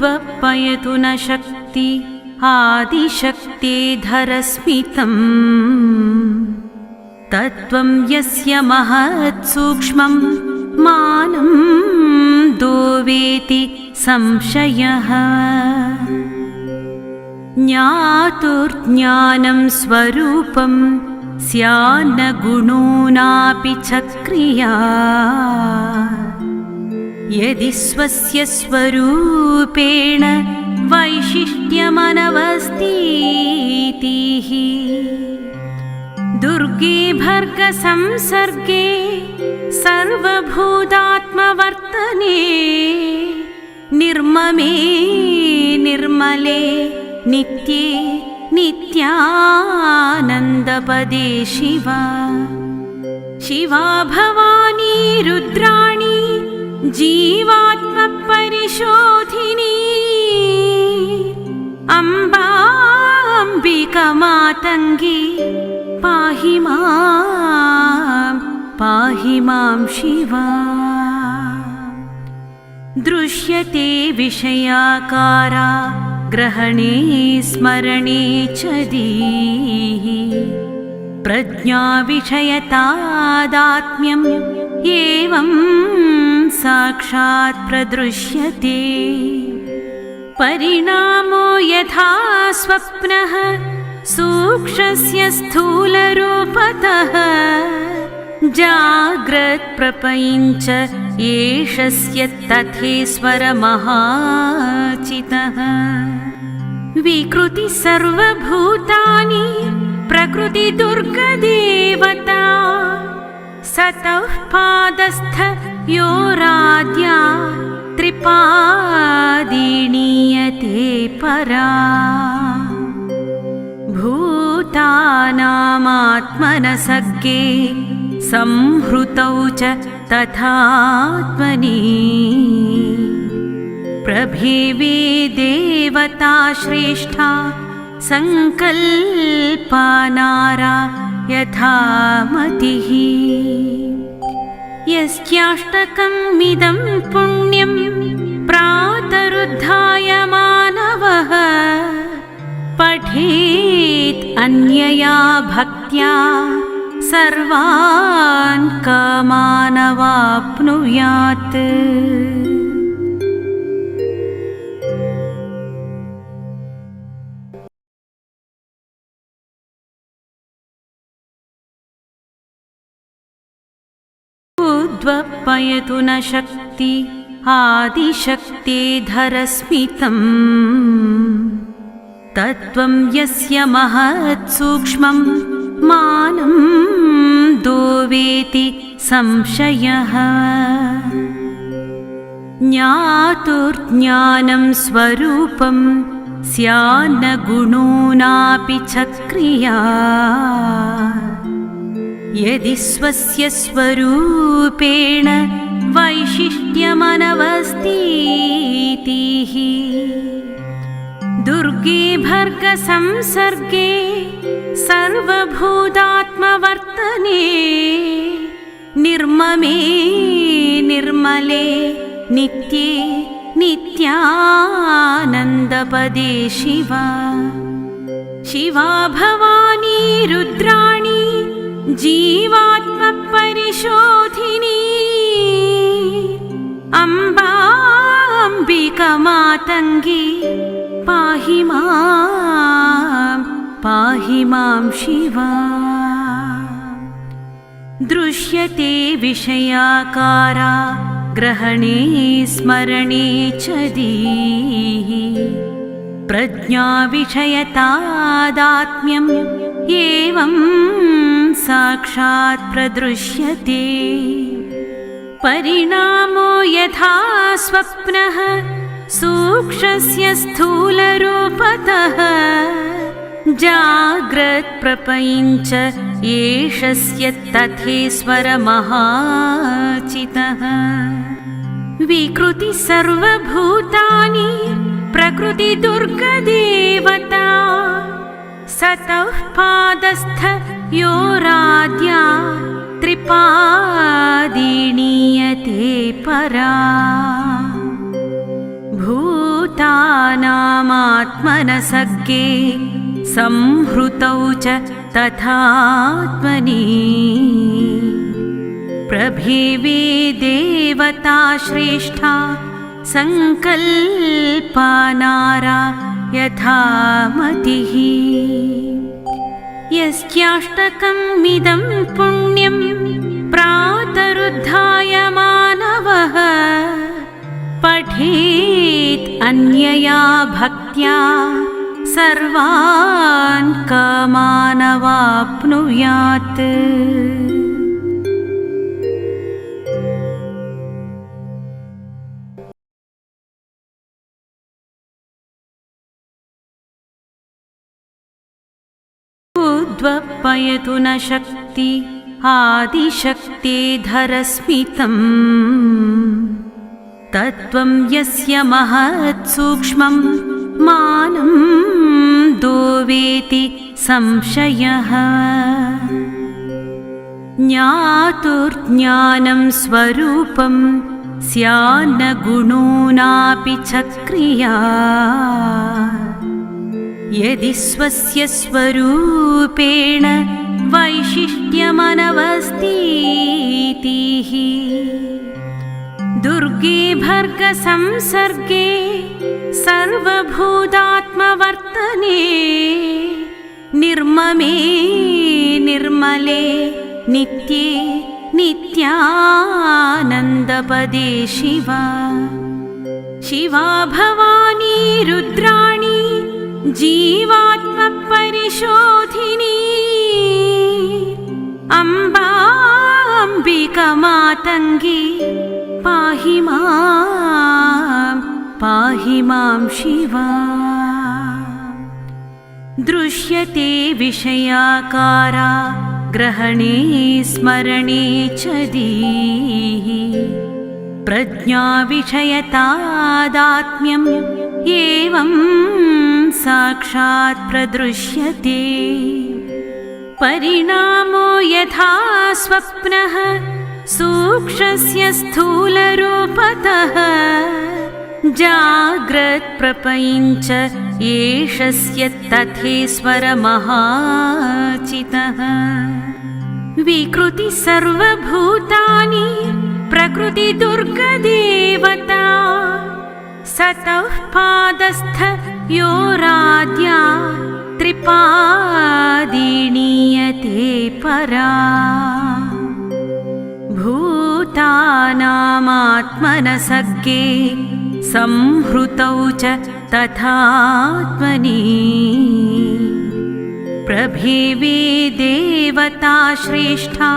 उद्वप्पयतु न शक्ति आदिशक्तेधरस्मितम् तत्त्वं यस्य महत्सूक्ष्मं मानं दोवेति संशयः ज्ञातुर्ज्ञानं स्वरूपं स्यान्न गुणोनापि च क्रिया यदि स्वस्य स्वरूपेण वैशिष्ट्यमनवस्थितिः दुर्गे भर्गसंसर्गे सर्वभूतात्मवर्तने निर्ममे निर्मले नित्ये नित्यानन्दपदे शिवा शिवा भवानी रुद्राणी जीवात्मपरिशोधिनी अम्बाम्बिका मातङ्गी पाहि मां शिवा दृश्यते विषयाकारा ग्रहणे स्मरणे च धीः प्रज्ञाविषयतादात्म्यम् एवं साक्षात् प्रदृश्यते परिणामो यथा स्वप्नः सूक्ष्मस्य स्थूलरूपतः जाग्रत्प्रपञ्च एषस्य तथेश्वरमहाचितः विकृति सर्वभूतानि प्रकृति दुर्गदेवता सतः पादस्थ योराद्या त्रिपादिनीयते परा भूतानामात्मनसग्गे संहृतौ च तथात्मनि प्रभेवे देवता श्रेष्ठा संकल्पनारा यथा मतिः यस्याष्टकमिदं पुण्यं प्रातरुद्धाय मानवः पठेत् अन्यया भक्त्या सर्वान् कामानवाप्नुयात् उद्वप्पयतु न शक्ति आदिशक्तेधरस्मितम् तत्त्वं यस्य महत्सूक्ष्मं मानं दोवेति संशयः ज्ञातुर्ज्ञानं स्वरूपं स्यान्न गुणोनापि च क्रिया यदि स्वस्य स्वरूपेण वैशिष्ट्यमनवस्थितिः दुर्गे भर्गसंसर्गे सर्वभूतात्मवर्तने निर्ममे निर्मले नित्ये नित्यानन्दपदे शिवा शिवा भवानी रुद्राणी जीवात्मपरिशोधिनी अम्बाम्बिका मातङ्गी पाहि मां शिवा दृश्यते विषयाकारा ग्रहणे स्मरणे च धीः प्रज्ञाविषयतादात्म्यम् एवं साक्षात् प्रदृश्यते परिणामो यथा स्वप्नः सूक्ष्मस्य स्थूलरूपतः जाग्रत्प्रपञ्च एषस्य तथेश्वरमहाचितः विकृति सर्वभूतानि प्रकृति दुर्गदेवता सतः पादस्थ योराद्या त्रिपादिनीयते परा भूतानामात्मनसर्गे संहृतौ च तथात्मनि प्रभेवे देवता श्रेष्ठा संकल्पानारा यथामतिः यस्याष्टकमिदं पुण्यं प्रातरुद्धाय मानवः पठेत् अन्यया भक्त्या सर्वान् कामानवाप्नुयात्। उद्वप्पयतु न शक्ति आदिशक्तेधरस्मितम् तत्त्वं यस्य महत्सूक्ष्मं मानं दोवेति संशयः ज्ञातुर्ज्ञानं स्वरूपं स्यान्न गुणोनापि च क्रिया यदि स्वस्य स्वरूपेण वैशिष्ट्यमनवस्थितिः दुर्गे भर्गसंसर्गे सर्वभूतात्मवर्तने निर्ममे निर्मले नित्ये नित्यानन्दपदे शिवा शिवा भवानी रुद्राणी जीवात्मपरिशोधिनी अम्बाम्बिका मातङ्गी पाहि मां शिवा दृश्यते विषयाकारा ग्रहणे स्मरणे च धीः प्रज्ञाविषयतादात्म्यम् एवं साक्षात् प्रदृश्यते परिणामो यथा स्वप्नः सूक्ष्मस्य स्थूलरूपतः जाग्रत्प्रपञ्च एषस्य तथेश्वरमहाचितः विकृति सर्वभूतानि प्रकृति दुर्गदेवता सतः पादस्थ योराद्या त्रिपादिनीयते परा भूतानामात्मनसर्गे संहृतौ च तथात्मनि प्रभेवे देवता श्रेष्ठा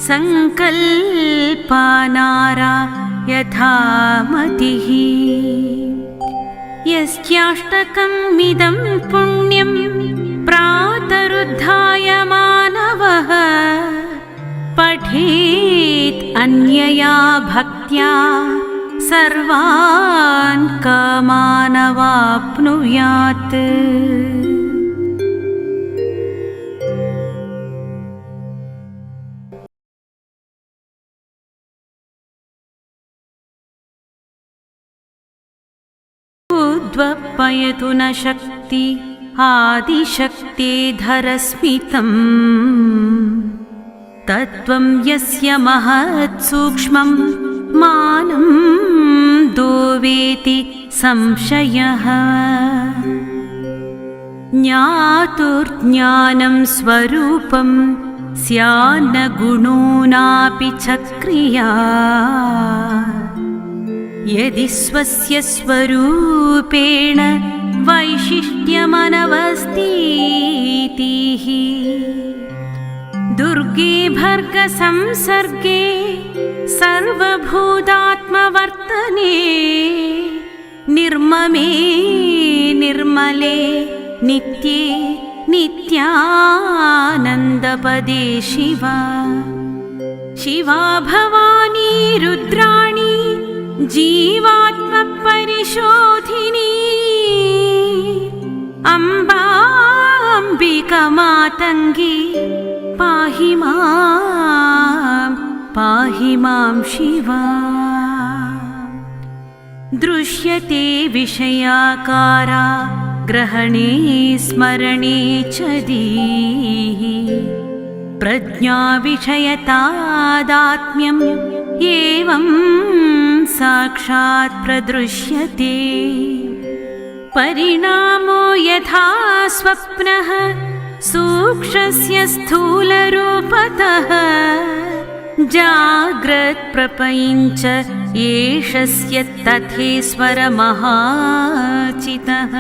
संकल्पानारा यथामतिः यस्याष्टकमिदं पुण्यं प्रातरुद्धाय मानवः पठेत् अन्यया भक्त्या सर्वान् कामानवाप्नुयात्। उद्वप्पयतु न शक्ति आदिशक्तेधरस्मितम् तत्त्वं यस्य महत्सूक्ष्मं मानं दोवेति संशयः ज्ञातुर्ज्ञानं स्वरूपं स्यान्न गुणोनापि च क्रिया यदि स्वस्य स्वरूपेण वैशिष्ट्यमनवस्थितिः दुर्गे भर्गसंसर्गे सर्वभूतात्मवर्तने निर्ममे निर्मले नित्ये नित्यानन्दपदे शिवा शिवा भवानी रुद्राणी जीवात्मपरिशोधिनी अम्बाम्बिका मातङ्गी पाहि मां शिवा दृश्यते विषयाकारा ग्रहणे स्मरणे च धीः प्रज्ञाविषयतादात्म्यम् एवं साक्षात् प्रदृश्यते परिणामो यथा स्वप्नः सूक्ष्मस्य स्थूलरूपतः जाग्रत्प्रपञ्च एषस्य तथेश्वरमहाचितः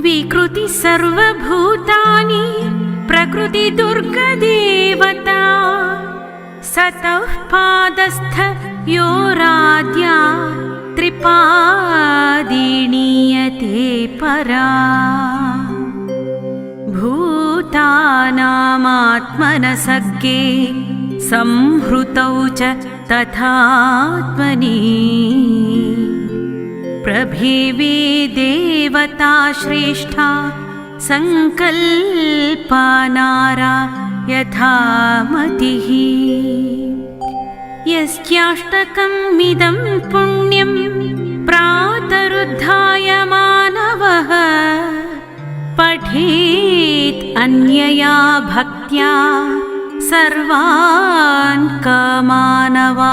विकृति सर्वभूतानि प्रकृतिदुर्गदेवता सतः पादस्थ योराद्या त्रिपादीनीयते परा भूतानामात्मनसग्गे संहृतौ च तथात्मनि प्रभेवे देवता श्रेष्ठा संकल्पानारा यथा मतिः यस्याष्टकमिदं पुण्यं प्रातरुद्धाय मानवः पठेत् अन्यया भक्त्या सर्वान् कामानवाप्नुयात्।